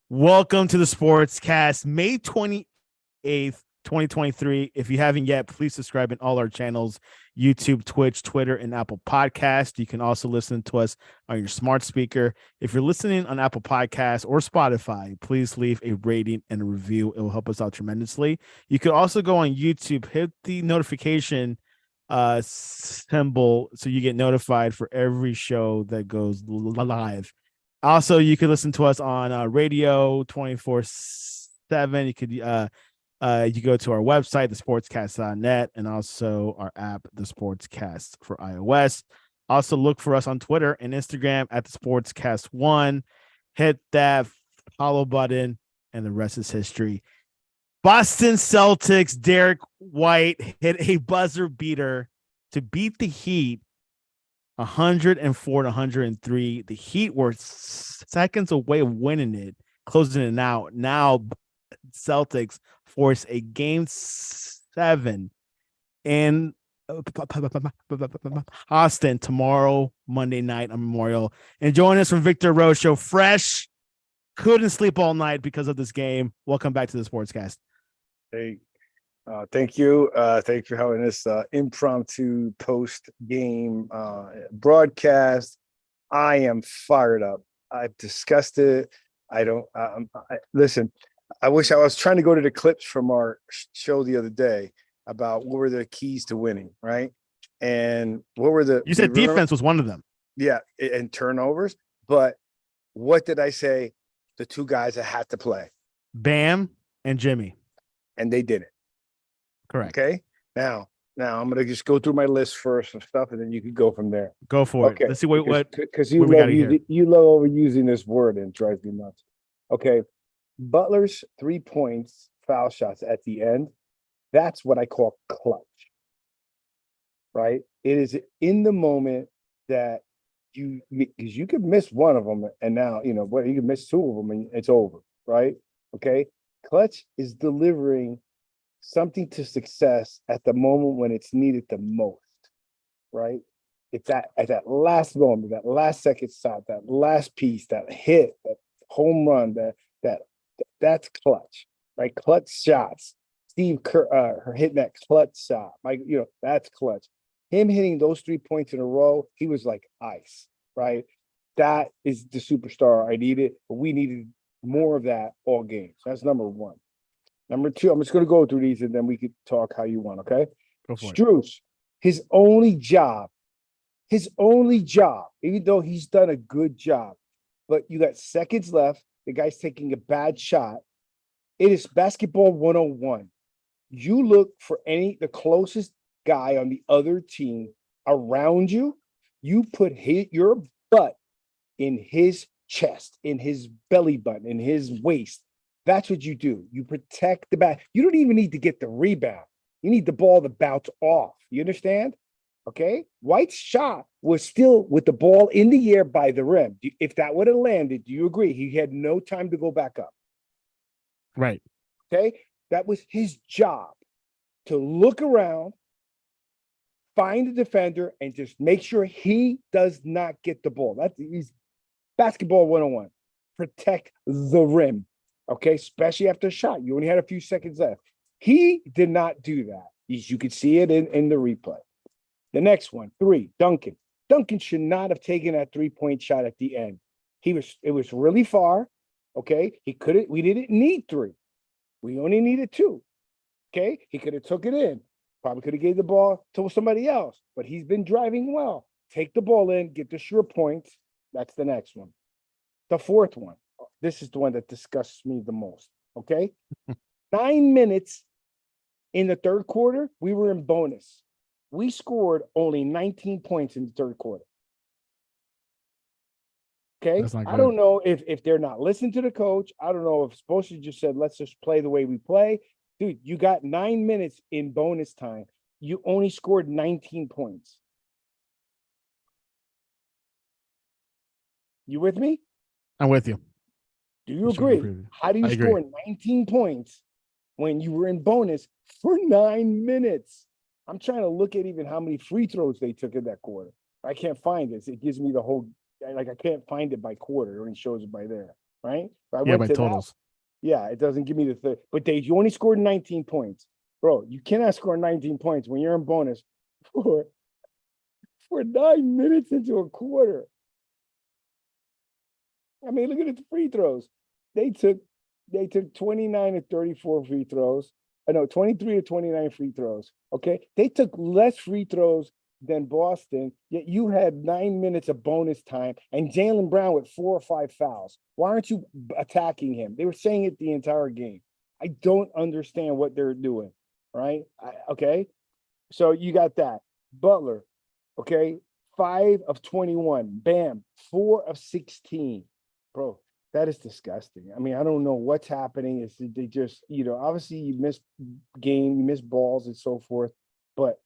Welcome to the Sportscast, May 28th, 2023. If you haven't yet, please subscribe in all our channels, YouTube, Twitch, Twitter, and Apple Podcast. You can also listen to us on your smart speaker. If you're listening on Apple Podcasts or Spotify, please leave a rating and a review. It will help us out tremendously. You could also go on YouTube, hit the notification symbol so you get notified for every show that goes live. Also, you can listen to us on radio 24/7. You could you go to our website, thesportscast.net, and also our app, The Sportscast for iOS. Also, look for us on Twitter and Instagram at the Sportscast1. Hit that follow button, and the rest is history. Boston Celtics, Derek White hit a buzzer beater to beat the Heat 104-103. The Heat were seconds away of winning it, closing it out. Now Celtics force a game 7 in Austin tomorrow, Monday night on Memorial. And join us from Victor Arocho, fresh, couldn't sleep all night because of this game. Welcome back to the Sportscast. Hey, thank you. Thanks for having this impromptu post-game broadcast. I am fired up. I've discussed it. Listen, I wish I was trying to go to the clips from our show the other day about what were the keys to winning, right? And what were you said defense was one of them. Yeah, and turnovers. But what did I say? The two guys that had to play. Bam and Jimmy. And they did it. Correct. Okay. Now I'm gonna just go through my list first of stuff, and then you could go from there. Go for it. Let's see because you love overusing this word and it drives me nuts. Okay. Butler's 3 points, foul shots at the end. That's what I call clutch. Right? It is in the moment that because you could miss one of them, and now you could miss two of them, and it's over. Right? Okay. Clutch is delivering something to success at the moment when it's needed the most, right? It's at that last moment, that last second shot, that last piece, that hit, that home run, that's clutch, right? Clutch shots. Steve Kerr hitting that clutch shot, that's clutch. Him hitting those 3 points in a row, he was like ice, right? That is the superstar I needed, but we needed more of that all game. So that's number one. Number two, I'm just going to go through these and then we could talk how you want, okay? Go for Strus, his only job, even though he's done a good job, but you got seconds left, the guy's taking a bad shot. It is basketball 101. You look for the closest guy on the other team around you, you put your butt in his chest, in his belly button, in his waist. That's what you do. You protect the back. You don't even need to get the rebound. You need the ball to bounce off. You understand? Okay? White's shot was still with the ball in the air by the rim. If that would have landed, do you agree? He had no time to go back up. Right. Okay? That was his job, to look around, find the defender, and just make sure he does not get the ball. He's basketball 101. Protect the rim. Okay, especially after a shot. You only had a few seconds left. He did not do that. You could see it in the replay. The next one, 3, Duncan. Duncan should not have taken that 3-point shot at the end. It was really far. Okay, we didn't need 3. We only needed 2. Okay, he could have took it in. Probably could have gave the ball to somebody else, but he's been driving well. Take the ball in, get the sure points. That's the next one. The fourth one. This is the one that disgusts me the most, okay? 9 minutes in the third quarter, we were in bonus. We scored only 19 points in the third quarter. Okay? I don't know if they're not listening to the coach. I don't know if Spoelstra just said, let's just play the way we play. Dude, you got 9 minutes in bonus time. You only scored 19 points. You with me? I'm with you. Do you agree? How do you score 19 points when you were in bonus for 9 minutes? I'm trying to look at even how many free throws they took in that quarter. I can't find this. It gives me the whole, I can't find it by quarter. It only shows it by there. right? I Yeah, went by to totals. that. Yeah, it doesn't give me the third. But you only scored 19 points. Bro, you cannot score 19 points when you're in bonus for 9 minutes into a quarter. I mean, look at the free throws. They took 29 to 34 free throws. No, 23 to 29 free throws. Okay. They took less free throws than Boston, yet you had 9 minutes of bonus time and Jaylen Brown with 4 or 5 fouls. Why aren't you attacking him? They were saying it the entire game. I don't understand what they're doing. Right. Okay. So you got that. Butler. Okay. 5 of 21. Bam. 4 of 16. Bro, that is disgusting. I mean, I don't know what's happening. It's they just, obviously you miss game, you miss balls and so forth. But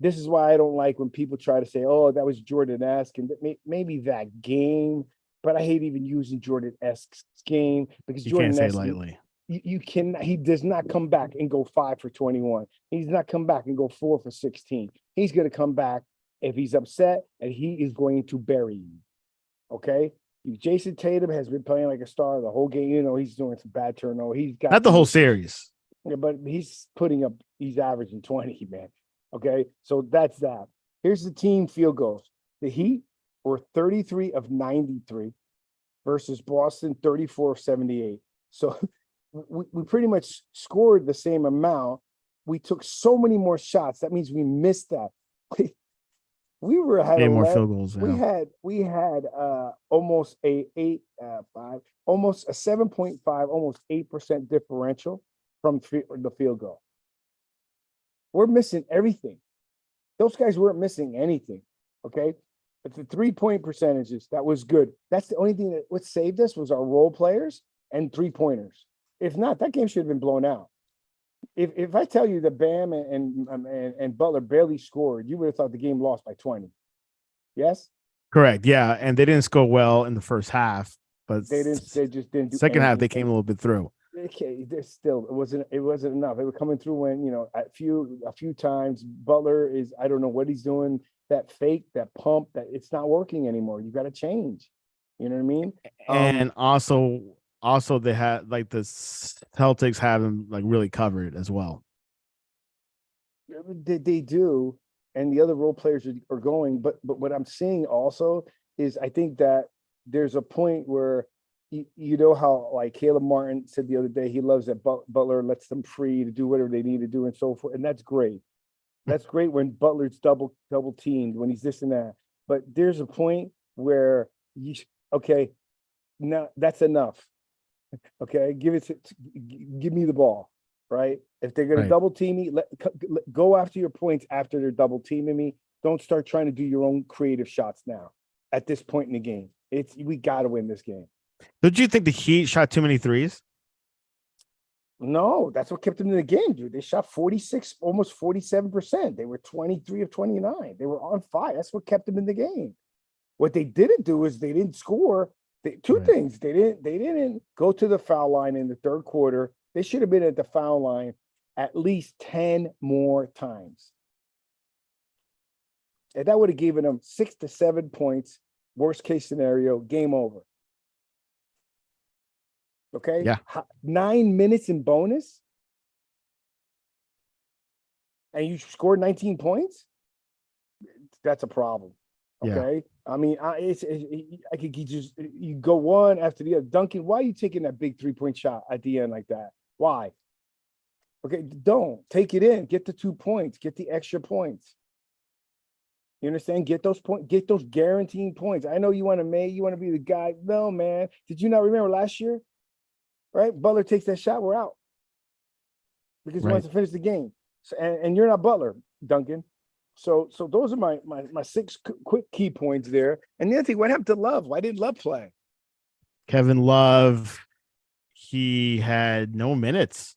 this is why I don't like when people try to say, "Oh, that was Jordan-esque," and maybe that game. But I hate even using Jordan-esque game because You can't say Jordan-esque, lightly. you can. He does not come back and go 5 for 21. He's not come back and go 4 for 16. He's going to come back if he's upset, and he is going to bury you. Okay. Jason Tatum has been playing like a star the whole game. He's doing some bad turnover. He's got Not the whole series. Yeah, but he's averaging 20, man. Okay. So that's that. Here's the team field goals. The Heat were 33 of 93 versus Boston 34 of 78. So we pretty much scored the same amount. We took so many more shots. That means we missed that. We had more field goals. Yeah. We had almost a 7.5, almost 8% differential from the field goal. We're missing everything. Those guys weren't missing anything. Okay. But the 3-point percentages, that was good. That's the only thing that what saved us was our role players and 3-pointers. If not, that game should have been blown out. If I tell you that Bam and Butler barely scored, you would have thought the game lost by 20. Yes? Correct. Yeah. And they didn't score well in the first half, but they just didn't do second anything. half they came a little bit through. Okay, it wasn't enough. They were coming through when, a few times. Butler is, I don't know what he's doing, that fake, that pump, that it's not working anymore. You got to change. You know what I mean? And also they had like the Celtics have them like really covered as well. They do, and the other role players are going. But what I'm seeing also is I think that there's a point where you know how like Caleb Martin said the other day, he loves that Butler lets them free to do whatever they need to do and so forth, and that's great. That's great when Butler's double teamed, when he's this and that. But there's a point where now that's enough. Okay, give me the ball, right? If they're going to double team me, go after your points after they're double teaming me. Don't start trying to do your own creative shots now. At this point in the game, we got to win this game. Did you think the Heat shot too many threes? No, that's what kept them in the game, dude. They shot 46, almost 47%. They were 23 of 29. They were on fire. That's what kept them in the game. What they didn't do is they didn't score. Two things. They didn't go to the foul line in the third quarter. They should have been at the foul line at least 10 more times. And that would have given them 6 to 7 points. Worst case scenario, game over. Okay. Yeah. 9 minutes in bonus. And you scored 19 points. That's a problem. Okay. Yeah. I mean, I could you go one after the other. Duncan, why are you taking that big 3-point shot at the end like that? Why? Okay, don't take it in. Get the 2 points. Get the extra points. You understand? Get those points. Get those guaranteed points. I know you want to be the guy. No, man. Did you not remember last year? Right? Butler takes that shot. We're out because he wants to finish the game. So, and you're not Butler, Duncan. So those are my 6 quick key points there. And the other thing, what happened to Love? Why didn't Love play? Kevin Love, he had no minutes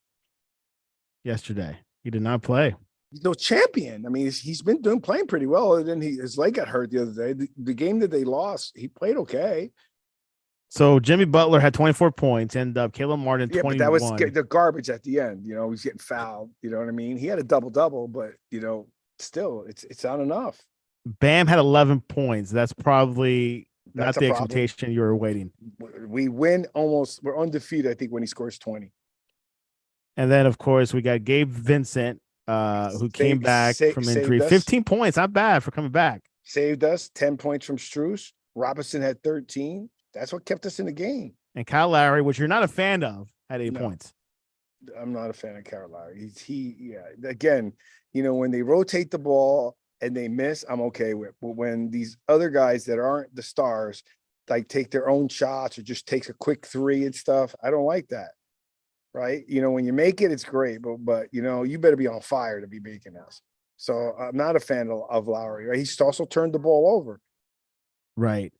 yesterday. He did not play. He's no champion. I mean, he's been playing pretty well. And then his leg got hurt the other day. The game that they lost, he played okay. So Jimmy Butler had 24 points, and Caleb Martin 21. But that was the garbage at the end. He's getting fouled. You know what I mean? He had a double-double, but still, it's not enough. Bam had 11 points. That's probably not the expectation you were waiting. We win almost. We're undefeated, I think, when he scores 20. And then, of course, we got Gabe Vincent, who came back from injury. 15 points, not bad for coming back. Saved us 10 points from Strus. Robinson had 13. That's what kept us in the game. And Kyle Lowry, which you're not a fan of, had 8 points. I'm not a fan of Kyle Lowry. Again, when they rotate the ball and they miss, I'm okay with. But when these other guys that aren't the stars, like take their own shots or just takes a quick three and stuff, I don't like that. Right? When you make it, it's great, but you better be on fire to be making us. So I'm not a fan of Lowry. Right? He's also turned the ball over. Right.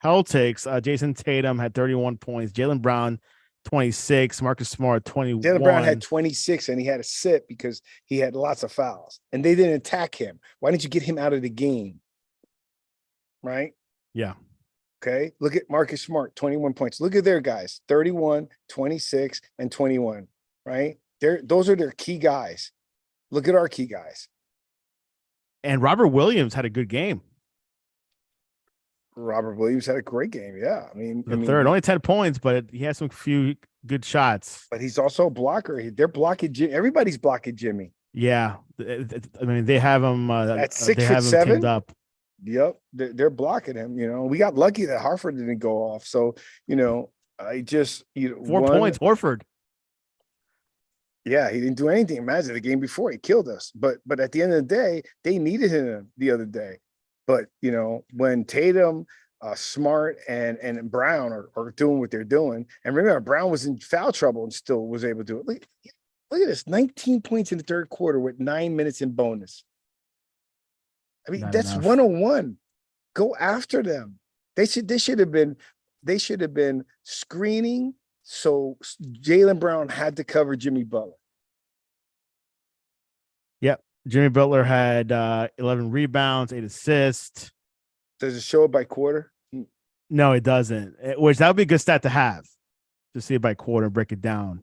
Celtics, Jason Tatum had 31 points. Jaylen Brown, 26. Marcus Smart, 21. Jaylen Brown had 26, and he had to sit because he had lots of fouls. And they didn't attack him. Why didn't you get him out of the game? Right? Yeah. Okay. Look at Marcus Smart, 21 points. Look at their guys, 31, 26, and 21. Right? Those are their key guys. Look at our key guys. And Robert Williams had a good game. Robert Williams had a great game. Yeah. Third, only 10 points, but he has some few good shots. But he's also a blocker. They're blocking Jimmy. Everybody's blocking Jimmy. Yeah. They have him at 6'7" teamed up. Yep. They're blocking him. We got lucky that Hartford didn't go off. So, I just 4 points, Horford. Yeah, he didn't do anything. Imagine the game before he killed us. But at the end of the day, they needed him the other day. But when Tatum, Smart, and Brown are doing what they're doing, and remember Brown was in foul trouble and still was able to do it. Look at this: 19 points in the third quarter with 9 minutes in bonus. That's enough. 101. Go after them. They should have been screening. So Jaylen Brown had to cover Jimmy Butler. Yep. Jimmy Butler had 11 rebounds, 8 assists. Does it show it by quarter? No, it doesn't. Which that would be a good stat to have, to see it by quarter and break it down.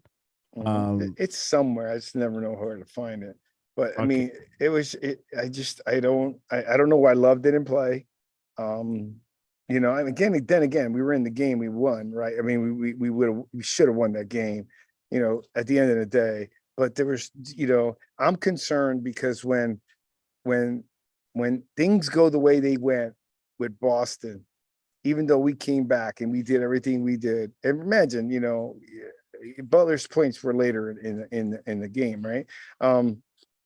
It's somewhere. I just never know where to find it. But okay. I don't know why Love didn't play. And again, we were in the game, we won, right? We should have won that game, at the end of the day. But there was, I'm concerned because when things go the way they went with Boston, even though we came back and we did everything we did, and imagine, Butler's points were later in the game, right?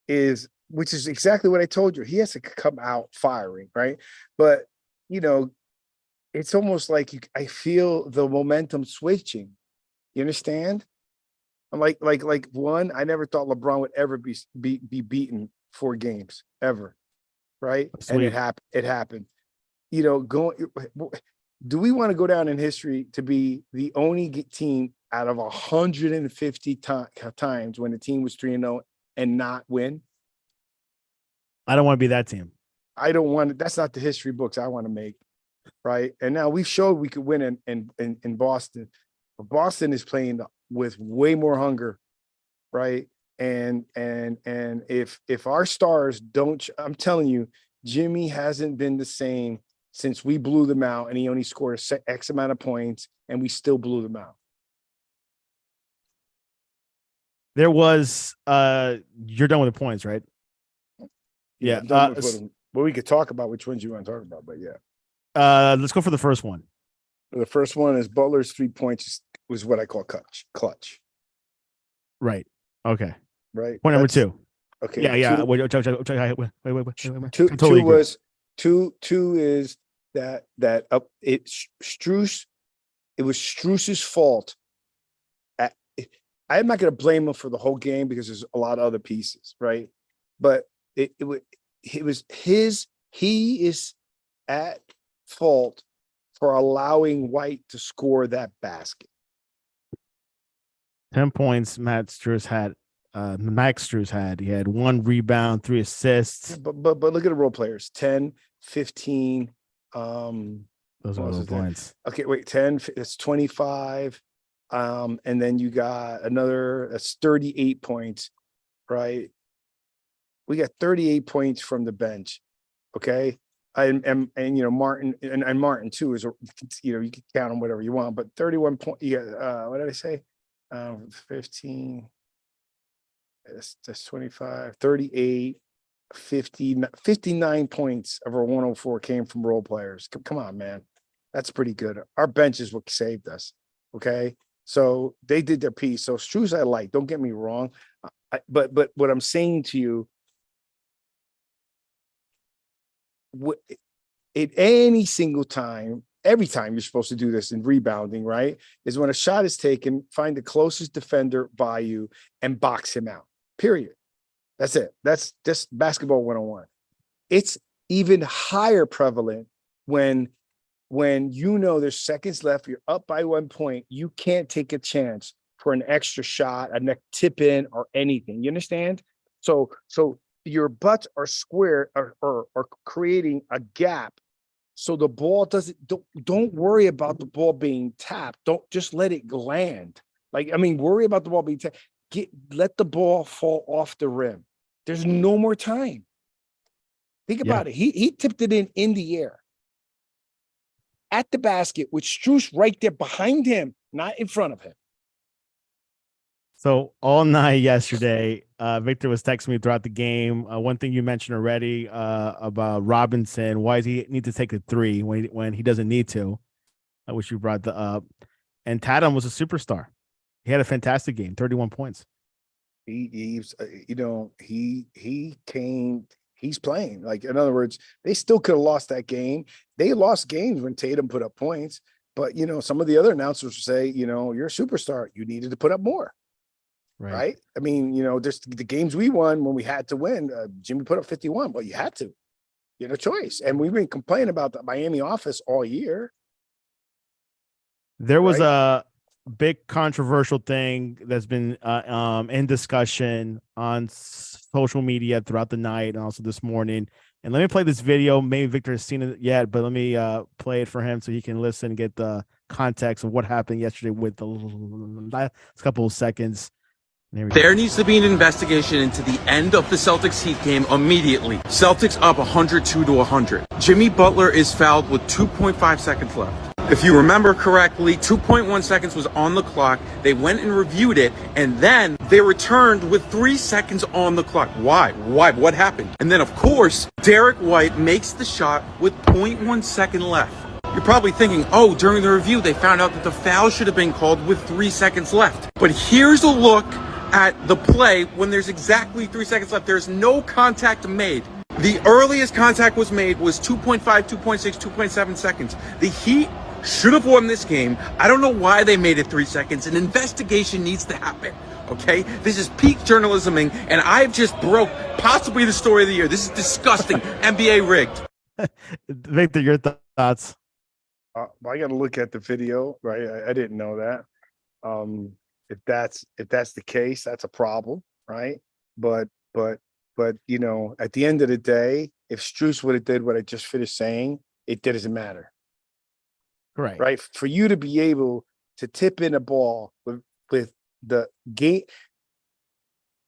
Which is exactly what I told you. He has to come out firing, right? But it's almost like I feel the momentum switching. You understand? I'm like one. I never thought LeBron would ever be beaten 4 games ever, right? Sweet. And it happened. Do we want to go down in history to be the only team out of 150 times when the team was 3-0 and not win? I don't want to be that team. I don't want it. That's not the history books I want to make. Right. And now we showed we could win in Boston. But Boston is playing with way more hunger. Right. And if our stars don't, I'm telling you, Jimmy hasn't been the same since we blew them out, and he only scored X amount of points and we still blew them out. There was you're done with the points, right? Yeah. Well, we could talk about which ones you want to talk about, but yeah. Let's go for the first one. The first one is Butler's 3 points was what I call clutch. Right. Okay. Right. Point number 2. Okay. Yeah. Wait. Two is that Strus. It was Strus's fault. I'm not going to blame him for the whole game because there's a lot of other pieces, right? But he is at fault for allowing White to score that basket. 10 points Max Strus had. He had 1 rebound, 3 assists. But look at the role players. 10, 15. Those are the points. Okay, wait, 10, it's 25. And then you got that's 38 points, right? We got 38 points from the bench. Okay. And Martin and Martin too is, you can count them whatever you want, but 31 point. Yeah. What did I say? 15. That's 25, 38, 50, 59 points of our 104 came from role players. Come on, man. That's pretty good. Our bench is what saved us. Okay. So they did their piece. So Struz I like, don't get me wrong. But what I'm saying to you, at any single time, every time you're supposed to do this in rebounding, right? Is when a shot is taken, find the closest defender by you and box him out. Period. That's it. That's just basketball 101. It's even higher prevalent when there's seconds left, you're up by 1 point, you can't take a chance for an extra shot, a neck tip in, or anything. You understand? So your butts are square or creating a gap. So the ball don't worry about the ball being tapped. Don't just let it land. Worry about the ball being tapped. Let the ball fall off the rim. There's no more time. Think about it. He tipped it in the air at the basket with Strus right there behind him, not in front of him. So all night yesterday, Victor was texting me throughout the game. One thing you mentioned already about Robinson, why does he need to take a three when he doesn't need to, which you brought up. And Tatum was a superstar. He had a fantastic game, 31 points. He's playing. Like, in other words, they still could have lost that game. They lost games when Tatum put up points, but some of the other announcers say, you're a superstar. You needed to put up more. Right? Just the games we won when we had to win, Jimmy put up 51, but you had to. You had a choice. And we've been complaining about the Miami office all year. There was a big controversial thing that's been in discussion on social media throughout the night and also this morning. And let me play this video. Maybe Victor has seen it yet, but let me play it for him so he can listen and get the context of what happened yesterday with the last couple of seconds. There needs to be an investigation into the end of the Celtics Heat game immediately. Celtics up 102-100. Jimmy Butler is fouled with 2.5 seconds left. If you remember correctly, 2.1 seconds was on the clock. They went and reviewed it, and then they returned with 3 seconds on the clock. Why? What happened? And then, of course, Derek White makes the shot with 0.1 second left. You're probably thinking, oh, during the review, they found out that the foul should have been called with 3 seconds left. But here's a look at the play when there's exactly 3 seconds left. There's no contact made. The earliest contact was made was 2.5, 2.6, 2.7 seconds. The Heat should have won this game. I don't know why they made it 3 seconds. An investigation needs to happen. Okay? This is peak journalism, and I've just broke possibly the story of the year. This is disgusting. NBA rigged. Victor, your thoughts? I got to look at the video, right? I didn't know that. If that's the case, that's a problem, right? But at the end of the day, if Strus would have did what I just finished saying, it doesn't matter. Right? For you to be able to tip in a ball with the game,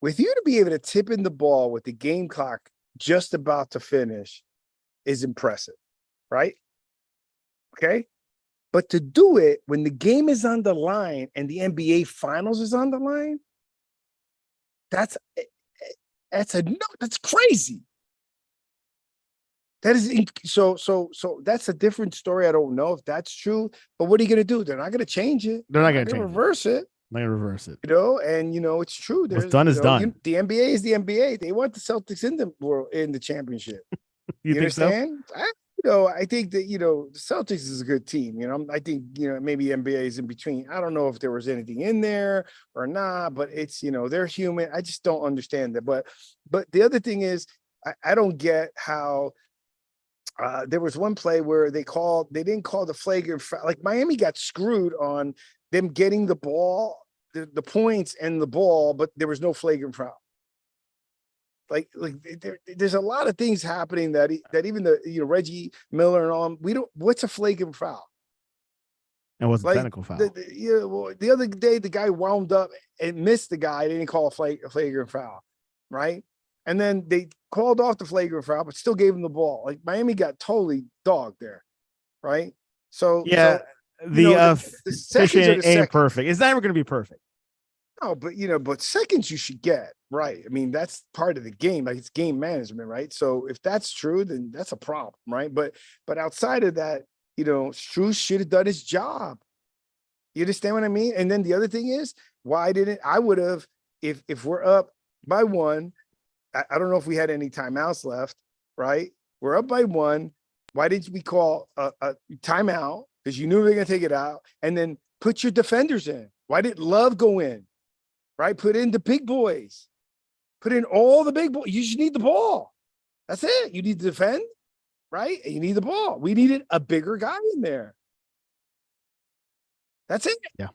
with you to be able to tip in the ball with the game clock just about to finish is impressive, right? Okay. But to do it when the game is on the line and the NBA Finals is on the line, that's crazy. That is so that's a different story. I don't know if that's true, but what are you going to do? They're not going to change it. They're not going to reverse it. They're going to reverse it. It's true. What's done is done. The NBA is the NBA. They want the Celtics in the championship. You think understand? So? I think that, the Celtics is a good team. I think, maybe NBA is in between. I don't know if there was anything in there or not, but it's, they're human. I just don't understand that. But the other thing is, I don't get how there was one play where they didn't call the flagrant foul. Like, Miami got screwed on them getting the ball, the points and the ball, but there was no flagrant foul. Like there's a lot of things happening that even the Reggie Miller and all, what's a flagrant foul? It was a technical foul. The other day, the guy wound up and missed the guy. They didn't call a flagrant foul, right? And then they called off the flagrant foul, but still gave him the ball. Like Miami got totally dogged there, right? So the seconds are the efficient ain't seconds. perfect. It's never going to be perfect. No, but seconds you should get, right? I mean, that's part of the game. Like it's game management, right? So if that's true, then that's a problem, right? But outside of that, Strus should have done his job. You understand what I mean? And then the other thing is, why didn't I would have if we're up by one? I don't know if we had any timeouts left, right? We're up by one. Why didn't we call a timeout? Because you knew we were going to take it out, and then put your defenders in. Why didn't Love go in? Right? Put in the big boys. Put in all the big boys. You just need the ball. That's it. You need to defend, right? And you need the ball. We needed a bigger guy in there. That's it. Yeah.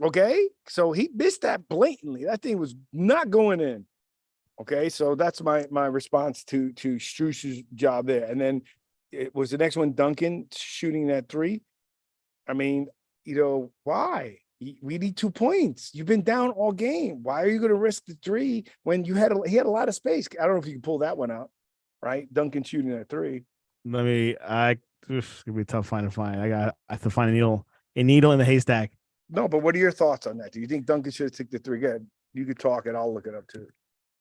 Okay. So he missed that blatantly. That thing was not going in. Okay. So that's my response to Strus's job there. And then it was the next one, Duncan shooting that three. I mean, why? We need 2 points. You've been down all game. Why are you going to risk the three when he had a lot of space? I don't know if you can pull that one out, right? Duncan shooting that three. It's gonna be tough to find. I have to find a needle in the haystack. No, but what are your thoughts on that? Do you think Duncan should have took the three? Good. You could talk and I'll look it up too.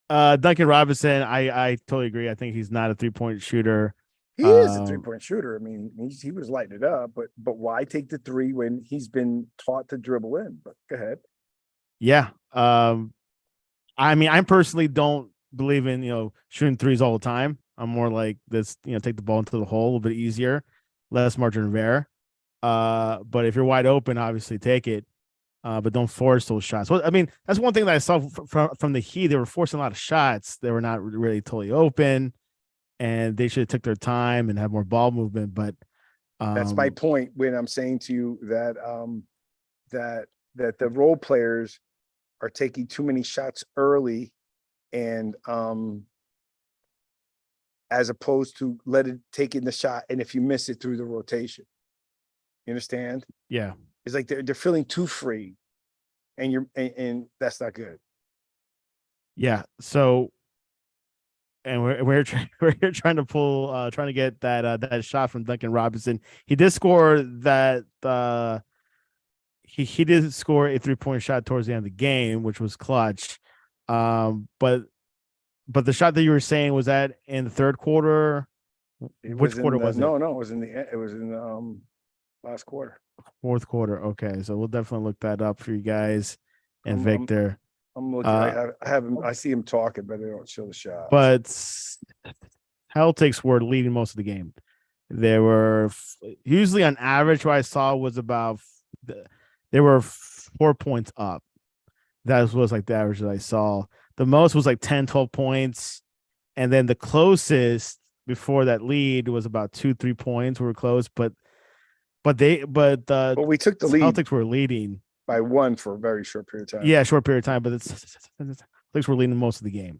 Duncan Robinson, I totally agree. I think he's not a 3-point shooter. He is a 3-point shooter. I mean, he was lighting it up, but why take the three when he's been taught to dribble in? But go ahead. Yeah. I mean, I personally don't believe in, shooting threes all the time. I'm more like this, take the ball into the hole a little bit easier, less margin of error. But if you're wide open, obviously take it. But don't force those shots. Well, I mean, that's one thing that I saw from the Heat. They were forcing a lot of shots. They were not really totally open, and they should have took their time and have more ball movement. But that's my point when I'm saying to you that that the role players are taking too many shots early, and as opposed to taking the shot, and if you miss it through the rotation, you understand? Yeah. It's like they're feeling too free, and and that's not good. Yeah. So, and we're trying to pull, trying to get that shot from Duncan Robinson. He did score that. He did score a 3-point shot towards the end of the game, which was clutch. But the shot that you were saying, was that in the third quarter? Which quarter was it? No, it was in the last quarter. Fourth quarter. Okay, so we'll definitely look that up for you guys and Victor. I'm looking. I have him. I see him talking, but they don't show the shot. But Celtics were leading most of the game. They were usually on average. What I saw was about they were 4 points up. That was like the average that I saw. The most was like 10, 12 points, and then the closest before that lead was about 2-3 points. We were close, but we took the lead. Celtics were leading by one for a very short period of time. Yeah, short period of time, but Celtics were leading most of the game.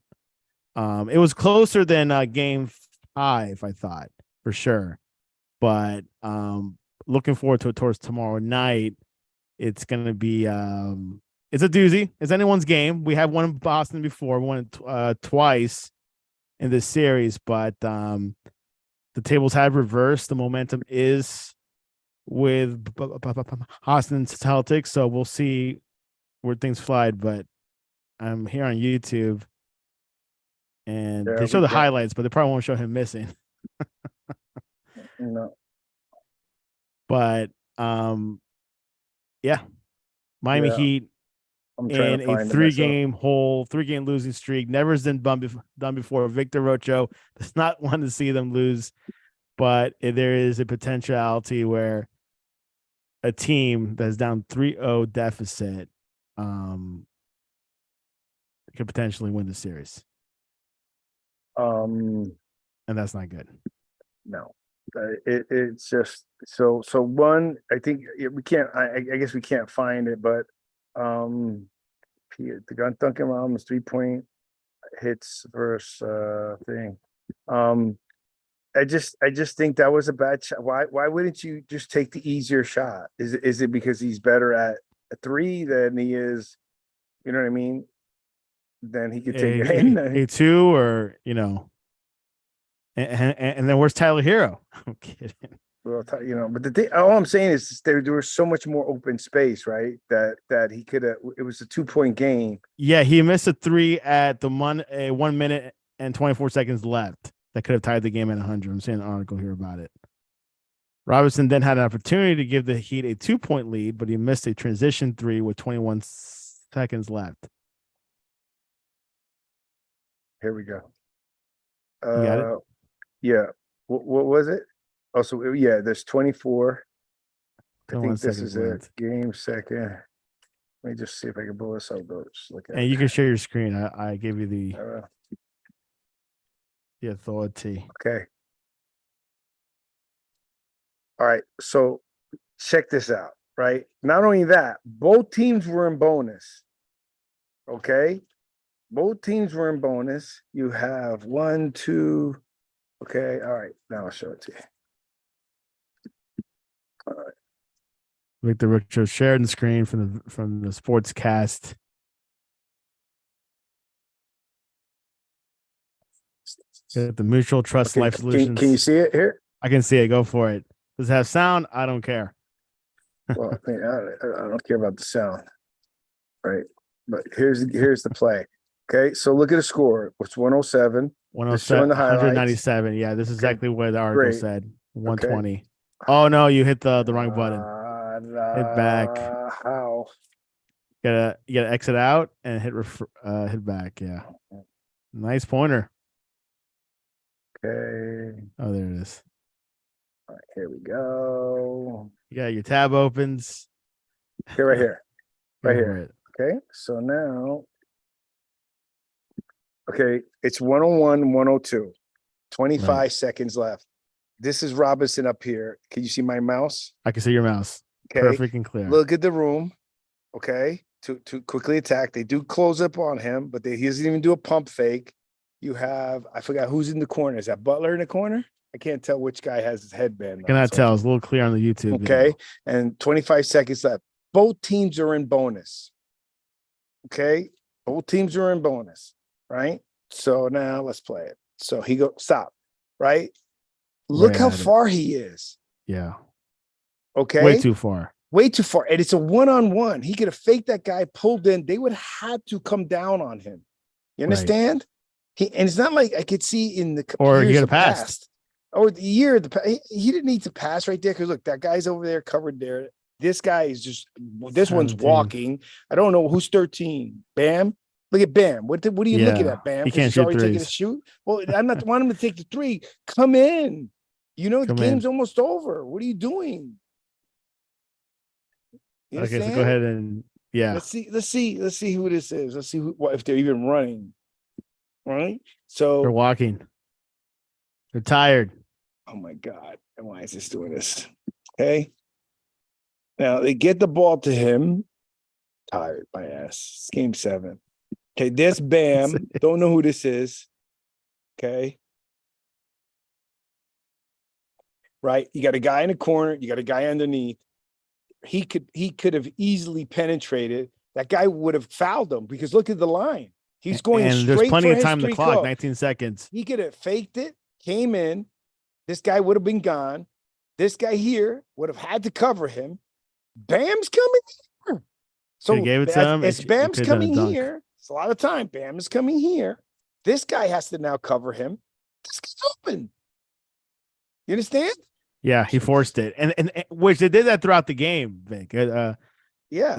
It was closer than game 5, I thought, for sure. But looking forward to it towards tomorrow night. It's gonna be it's a doozy. It's anyone's game. We have won in Boston before. We won it twice in this series, but the tables have reversed. The momentum is with Boston Celtics, so we'll see where things fly. But I'm here on YouTube, and they show the highlights, but they probably won't show him missing. No. But yeah, Miami Heat in a 3-game losing streak. Never has been done before. Victor Arocho does not want to see them lose, but there is a potentiality where a team that's down 3-0 deficit could potentially win the series. And that's not good. No. It's just so one. I think we can't. I guess we can't find it, but the Duncan Robinson 3-point hits versus thing. I just think that was a bad shot. Why wouldn't you just take the easier shot? Is it because he's better at a three than he is? You know what I mean? then he could take it in. a two, or and then where's Tyler Hero? I'm kidding. Well, but the thing, all I'm saying is there was so much more open space, right? That he could have. It was a 2-point game. Yeah, he missed a three at the 1 minute and 24 seconds left. That could have tied the game at 100. I'm seeing an article here about it. Robinson then had an opportunity to give the Heat a 2-point lead, but he missed a transition three with 21 seconds left. Here we go. You got it? Yeah. What was it? Also, yeah, there's 24. I think this is a game second. Let me just see if I can pull this up. Look at and you can share your screen. I gave you the authority. Okay. All right. So check this out, right? Not only that, both teams were in bonus. Okay. Both teams were in bonus. You have 1, 2. Okay. All right. Now I'll show it to you. All right. Victor Arocho shared the screen from the sportscast. Got the Mutual Trust Life Solutions. Can you see it here? I can see it. Go for it. Does it have sound? I don't care. Well, I don't care about the sound, right? But here's the play. Okay, so look at the score. It's 107. 107, 197. Yeah, this is exactly what the article said. 120. Okay. Oh no, you hit the wrong button. Hit back. How? You gotta exit out and hit back. Yeah. Nice pointer. Okay. Oh, there it is. All right, here we go. You got your tab opens. Okay, right here. Right here. Okay, so now. Okay, it's 101, 102. 25 seconds left. This is Robinson up here. Can you see my mouse? I can see your mouse. Okay. Perfect and clear. Look at the room. Okay. To quickly attack. They do close up on him, but he doesn't even do a pump fake. You have, I forgot who's in the corner. Is that Butler in the corner? I can't tell which guy has his headband. I cannot tell. It's a little clear on the YouTube. Okay. Video. And 25 seconds left. Both teams are in bonus. Okay. Both teams are in bonus. Right. So now let's play it. So he goes, stop. Right. Look how far he is. Yeah. Okay. Way too far. Way too far. And it's a one-on-one. He could have faked that guy, pulled in. They would have to come down on him. You understand? Right. And it's not like I could see in the or he could have passed. Or the year he didn't need to pass right there because look, that guy's over there covered there. This guy is just this 17. One's walking. I don't know who's 13. Bam. Look at Bam. What are you looking at, Bam? He can't shoot threes. Taking a shoot. Well, I'm not wanting him to take the three. Come in. The game's almost over. What are you doing? Okay, so go ahead and Let's see who this is. Let's see if they're even running. All right. So they're walking. They're tired. Oh my God. And why is this doing this? Okay. Now they get the ball to him. Tired, my ass. It's game 7. Okay, this Bam. Don't know who this is. Okay. Right. You got a guy in the corner, you got a guy underneath. He could have easily penetrated. That guy would have fouled him because look at the line. He's going and straight. There's plenty for of time his on the clock, 19 seconds. He could have faked it, came in. This guy would have been gone. This guy here would have had to cover him. Bam's coming here. So he gave it to him. As Bam's coming here, it's a lot of time. Bam is coming here. This guy has to now cover him. This guy's open. You understand? Yeah, he forced it, and which they did that throughout the game, Vic. Yeah,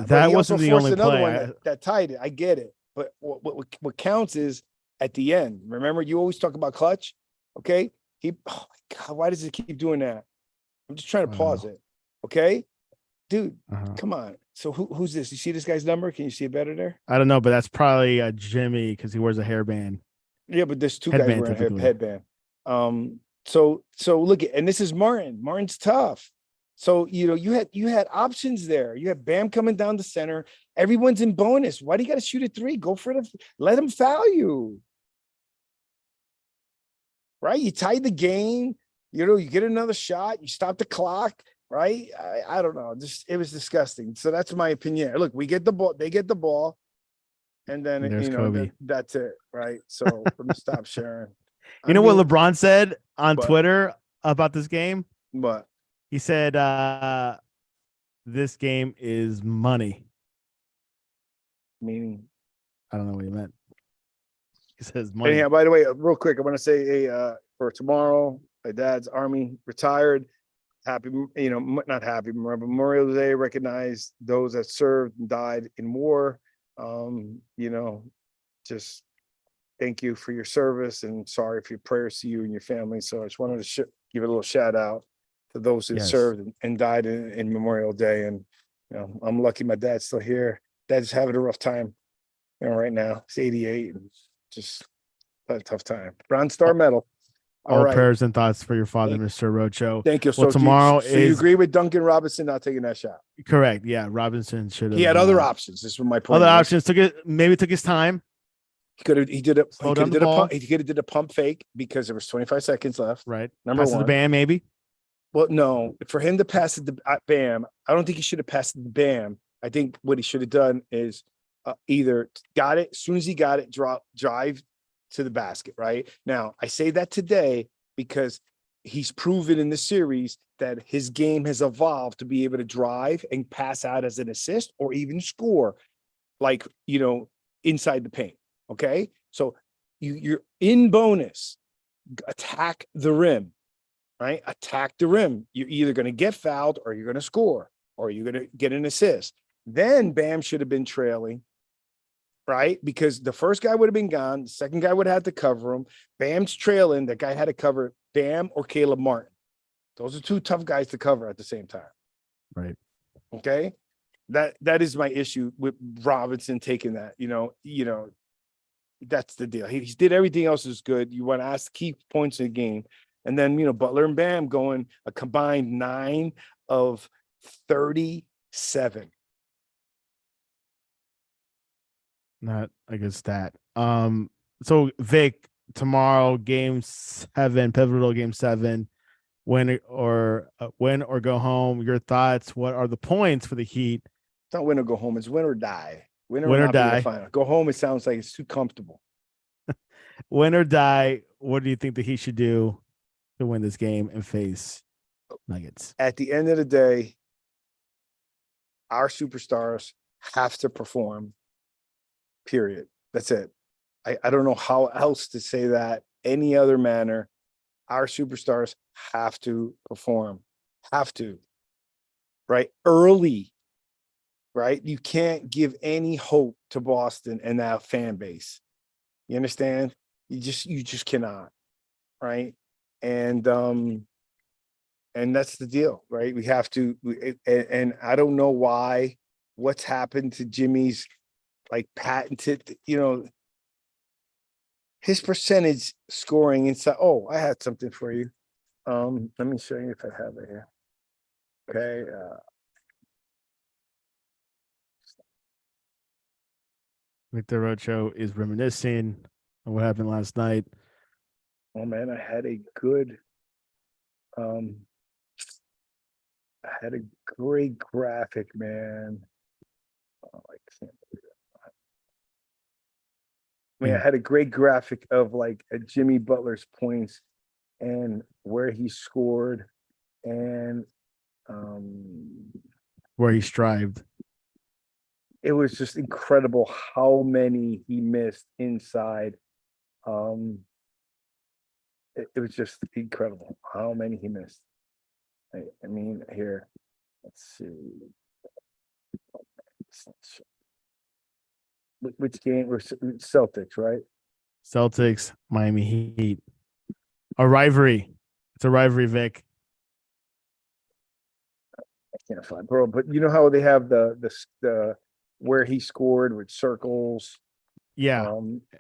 that wasn't the only play. One that tied it. I get it, but what counts is at the end. Remember, you always talk about clutch. Okay, oh my God, why does it keep doing that? I'm just trying to pause it. Okay, dude, come on. So who's this? You see this guy's number? Can you see it better there? I don't know, but that's probably Jimmy because he wears a hairband. Yeah, but there's two guys wearing a headband. So look at, and this is Martin. Martin's tough. So you had options there. You had Bam coming down the center. Everyone's in bonus. Why do you got to shoot a 3? Go for it. Let him foul you. Right? You tied the game. You get another shot. You stop the clock. Right? I don't know. It was disgusting. So that's my opinion. Look, we get the ball. They get the ball. and then There's Kobe. that's it, right? So let me stop sharing. You know what LeBron said on Twitter about this game? What? He said, this game is money. Meaning? I don't know what he meant. He says money. Yeah, by the way, real quick, I want to say for tomorrow, my dad's Army retired. Happy, not happy Memorial Day, recognize those that served and died in war. Just thank you for your service and sorry for your prayers to you and your family. So I just wanted to give a little shout out to those that served and died in Memorial Day. And, I'm lucky my dad's still here. Dad's having a rough time, right now. He's 88 and just had a tough time. Bronze Star Medal. All right. Prayers and thoughts for your father, Mr. Arocho. Thank you. Well, tomorrow you agree with Duncan Robinson not taking that shot? Correct. Yeah, Robinson should have. He had other options. This was my point. Other options took his time. He could have did a pump fake because there was 25 seconds left. Right. Number one. The Bam, maybe. Well, no, for him to pass it to Bam, I don't think he should have passed it to Bam. I think what he should have done is either got it as soon as he got it, drive to the basket. Right now, I say that today because he's proven in the series that his game has evolved to be able to drive and pass out as an assist or even score, like inside the paint. Okay, so you're in bonus, attack the rim, right? Attack the rim. You're either going to get fouled or you're going to score or you're going to get an assist. Then Bam should have been trailing, right? Because the first guy would have been gone. The second guy would have had to cover him. Bam's trailing. That guy had to cover Bam or Caleb Martin. Those are two tough guys to cover at the same time. Right. Okay. That is my issue with Robinson taking that, that's the deal. He did everything else is good. You want to ask key points in the game. And then, Butler and Bam going a combined 9 of 37. Not a good stat. So Vic, tomorrow, game 7, pivotal game 7, win or go home. Your thoughts? What are the points for the Heat? It's not win or go home. It's win or die. Win or die. Final. Go home. It sounds like it's too comfortable. Win or die. What do you think the Heat should do to win this game and face Nuggets? At the end of the day, our superstars have to perform. Period. That's it. I don't know how else to say that any other manner. Our superstars have to perform. Have to. Right? Early. Right? You can't give any hope to Boston and that fan base. You understand? You just cannot. Right? And that's the deal, right? We have to, and I don't know what's happened to Jimmy's patented, his percentage scoring inside. Oh, I had something for you. Let me show you if I have it here. Okay. Victor Arocho is reminiscing on what happened last night. Oh man, I had a great graphic, man. Oh, I can't believe it. I mean, I had a great graphic of Jimmy Butler's points and where he scored and where he strived. It was just incredible how many he missed inside. It was just incredible how many he missed. I mean, here, let's see. Which game? Celtics, right? Celtics, Miami Heat. A rivalry. It's a rivalry, Vic. I can't find, bro. But you know how they have the where he scored with circles. Yeah.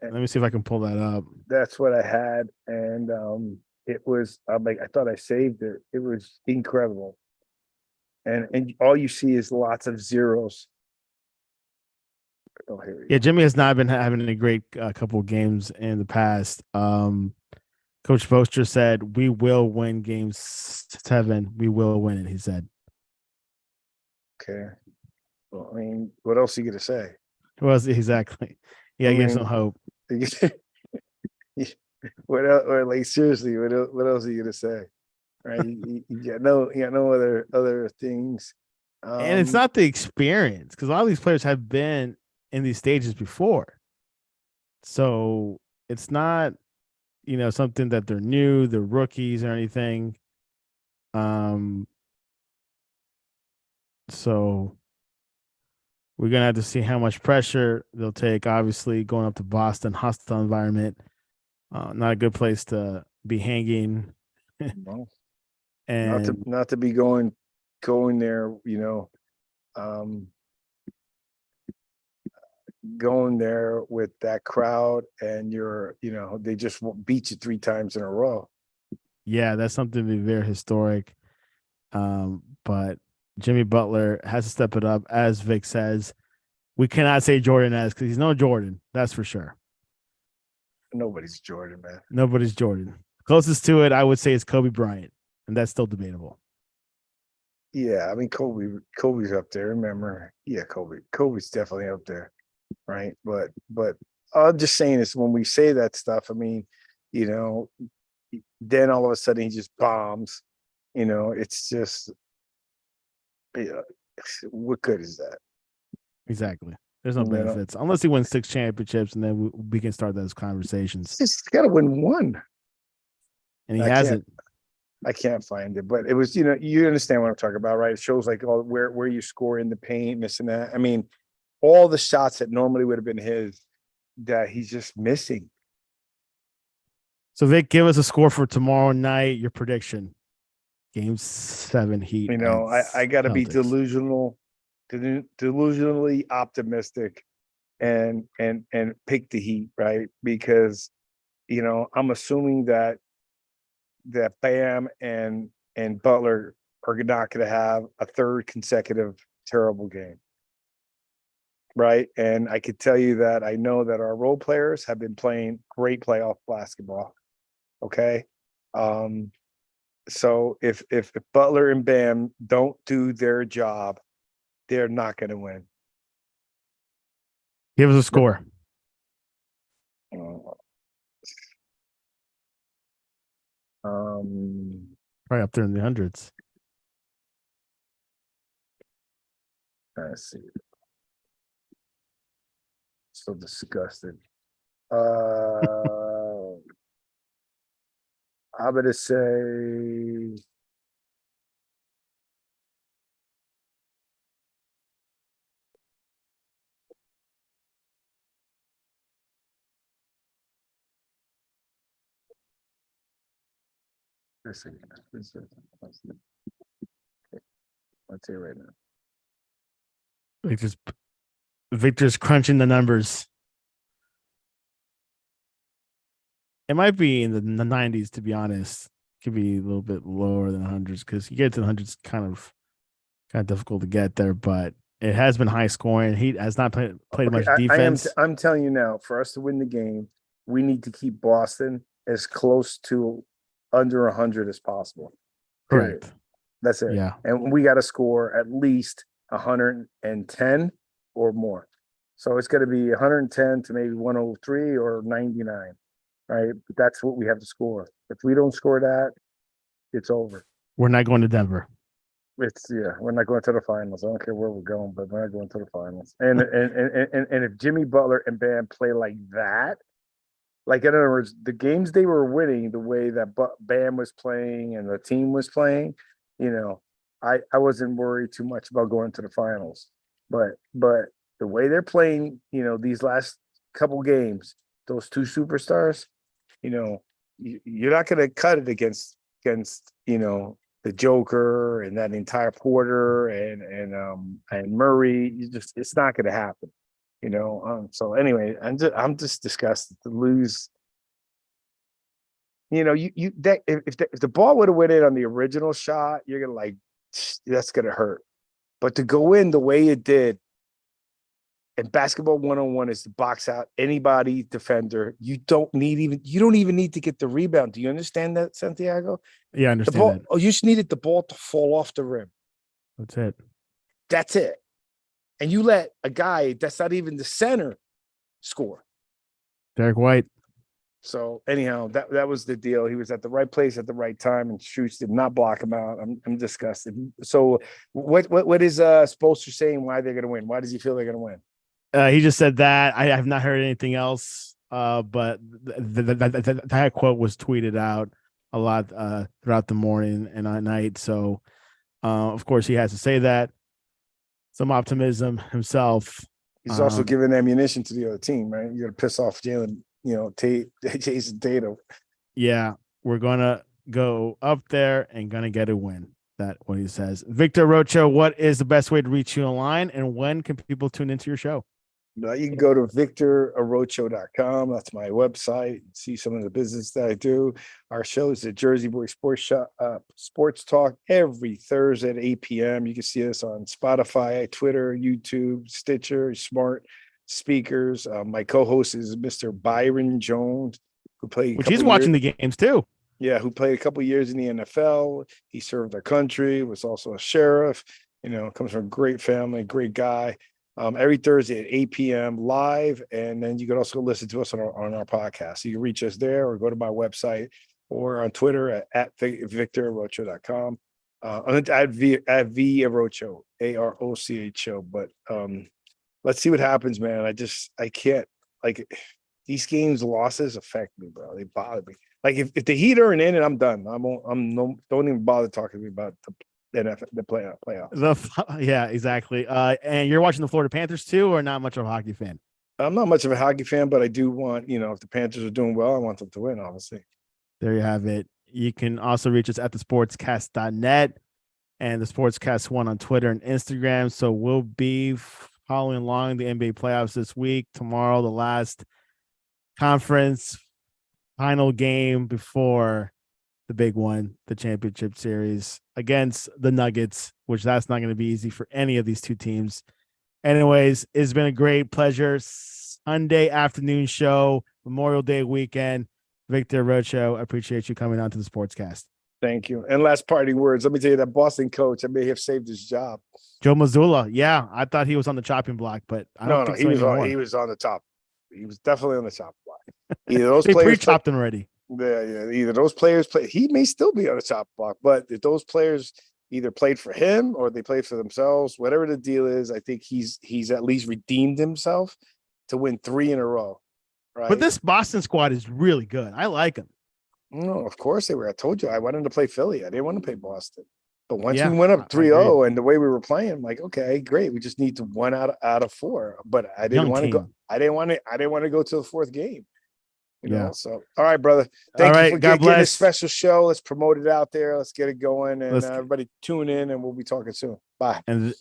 Let me see if I can pull that up. That's what I had, and it was. I thought I saved it. It was incredible, and all you see is lots of zeros. Oh, here we go. Jimmy has not been having a great couple of games in the past. Coach Boster said, "We will win game 7. We will win it." He said. Okay. Well, I mean, what else are you gonna say? Was exactly. Yeah, I give some mean, hope. what else? Or like seriously, what else are you gonna say? Right? You got no other things. And it's not the experience because a lot of these players have been in these stages before. So it's not, something that they're new, they're rookies or anything. So we're gonna have to see how much pressure they'll take. Obviously, going up to Boston, hostile environment, not a good place to be hanging. well, And not to be going there, going there with that crowd and they just beat you 3 times in a row. yeah, that's something to be very historic. But Jimmy Butler has to step it up, as Vic says. We cannot say Jordan has because he's no Jordan, that's for sure. Nobody's Jordan, man. Nobody's Jordan. Closest to it, I would say, is Kobe Bryant, and that's still debatable. Yeah, I mean Kobe's up there. Remember, yeah, Kobe's definitely up there, right? But I'm just saying this when we say that stuff. I mean, then all of a sudden he just bombs. It's just, what good is that? Exactly. There's no benefits unless he wins 6 championships, and then we can start those conversations. He's got to win one, and he hasn't. I can't find it, but it was, you understand what I'm talking about, right? It shows like where you score in the paint, missing that. I mean, all the shots that normally would have been his that he's just missing. So Vic, give us a score for tomorrow night. Your prediction. Game 7 Heat. I got to be delusionally optimistic and pick the Heat, right? Because, I'm assuming that Bam and Butler are not going to have a third consecutive terrible game. Right. And I could tell you that I know that our role players have been playing great playoff basketball. Okay. So if Butler and Bam don't do their job, they're not going to win. Give us a score. Probably up there in the hundreds. Let's see. So disgusted. I'm gonna say let's say right now. Victor's crunching the numbers. It might be in the 90s, to be honest. It could be a little bit lower than hundreds because you get to the hundreds, kind of difficult to get there. But it has been high scoring. He has not played much defense. I'm telling you now, for us to win the game, we need to keep Boston as close to under 100 as possible. Correct. That's it. Yeah. And we got to score at least 110 or more. So it's going to be 110 to maybe 103 or 99, right? But that's what we have to score. If we don't score that, it's over. We're not going to Denver. We're not going to the finals. I don't care where we're going, but we're not going to the finals. And if Jimmy Butler and Bam play like that, like in other words, the games they were winning, the way that Bam was playing and the team was playing, I wasn't worried too much about going to the finals. But the way they're playing, these last couple games, those two superstars, you're not going to cut it against the Joker and that entire Porter and Murray. It's not going to happen. So anyway, I'm just disgusted to lose. If the ball would have went in on the original shot, you're gonna that's gonna hurt. But to go in the way it did, and basketball 101 is to box out anybody defender. You don't even need to get the rebound. Do you understand that, Santiago? Yeah, I understand that. You just needed the ball to fall off the rim. That's it. That's it. and you let a guy that's not even the center score. Derek White. So anyhow, that was the deal. He was at the right place at the right time, and Shoots did not block him out. I'm disgusted. So what is Spoelstra saying? Why they're going to win? Why does he feel they're going to win? He just said that. I have not heard anything else. But that quote was tweeted out a lot throughout the morning and at night. So, of course, he has to say that. Some optimism himself. He's also giving ammunition to the other team, right? You're going to piss off Jalen, Jason Tatum. Yeah, we're going to go up there and going to get a win. That's what he says. Victor Arocho, what is the best way to reach you online, and when can people tune into your show? You can go to victorarocho.com. That's my website. See some of the business that I do. Our show is the Jersey Boy Sports Talk every Thursday at 8 p.m. You can see us on Spotify, Twitter, YouTube, Stitcher, smart speakers. My co-host is Mr. Byron Jones, who played. He's watching the games too. Yeah, who played a couple years in the NFL. He served our country. Was also a sheriff. Comes from a great family, great guy. Every Thursday at 8 p.m. live, and then you can also listen to us on our podcast. So you can reach us there, or go to my website, or on Twitter at victorarocho.com. At V Arocho, Arocho. But let's see what happens, man. I can't, like, these games losses affect me, bro. They bother me. Like if the Heat aren't in it, I'm done. Don't even bother talking to me about the playoffs. Yeah, exactly. And you're watching the Florida Panthers too, or not much of a hockey fan? I'm not much of a hockey fan, but I do want, if the Panthers are doing well, I want them to win, obviously. There you have it. You can also reach us at thesportscast.net and the Sportscast One on Twitter and Instagram. So we'll be following along the NBA playoffs this week. Tomorrow, the last conference final game before the big one, the championship series against the Nuggets, which that's not going to be easy for any of these two teams. Anyways, it's been a great pleasure. Sunday afternoon show, Memorial Day weekend. Victor Arocho, I appreciate you coming on to the Sportscast. Thank you. And last parting words. Let me tell you, that Boston coach, I may have saved his job. Joe Mazzulla. Yeah, I thought he was on the chopping block, but I don't think so anymore. He was on the top. He was definitely on the chopping block. Either those they players pre-chopped him already. Yeah. Either those players play. He may still be on the chopping block, but if those players either played for him or they played for themselves, whatever the deal is, I think he's at least redeemed himself to win 3 in a row. Right. But this Boston squad is really good. I like them. No, of course they were. I told you I wanted to play Philly. I didn't want to play Boston. But once we went up 3-0 and the way we were playing, I'm like, okay, great. We just need to 1 out of 4. But I didn't want to go. I didn't want to go to the 4th game. You know? So all right, brother. Thank you for getting a special show. Let's promote it out there. Let's get it going. And everybody tune in, and we'll be talking soon. Bye. And